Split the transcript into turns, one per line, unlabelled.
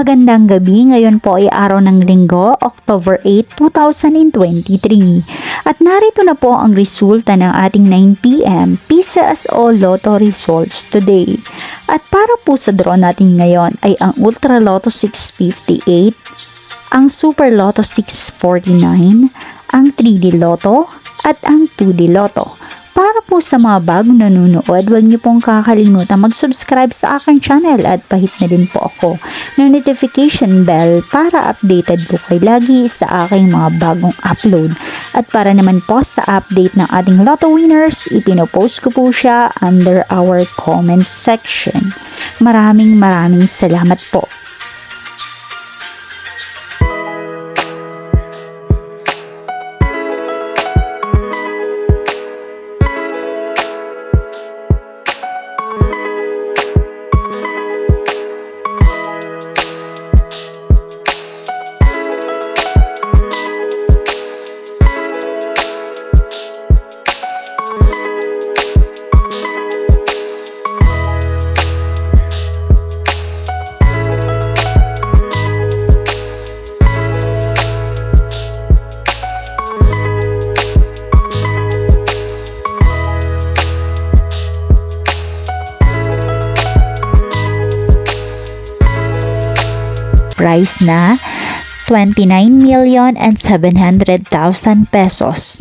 Magandang gabi, ngayon po ay araw ng Linggo, October 8, 2023. At narito na po ang resulta ng ating 9pm PCSO Lotto results today. At para po sa draw natin ngayon ay ang Ultra Lotto 658, ang Super Lotto 649, ang 3D Lotto at ang 2D Lotto. Para po sa mga bagong nanonood, huwag niyo pong kakalimutan mag-subscribe sa aking channel at pahit na din po ako ng notification bell para updated po kayo lagi sa aking mga bagong upload. At para naman po sa update ng ating Lotto winners, ipinopost ko po siya under our comment section. Maraming salamat po. Price na 29,700,000 pesos.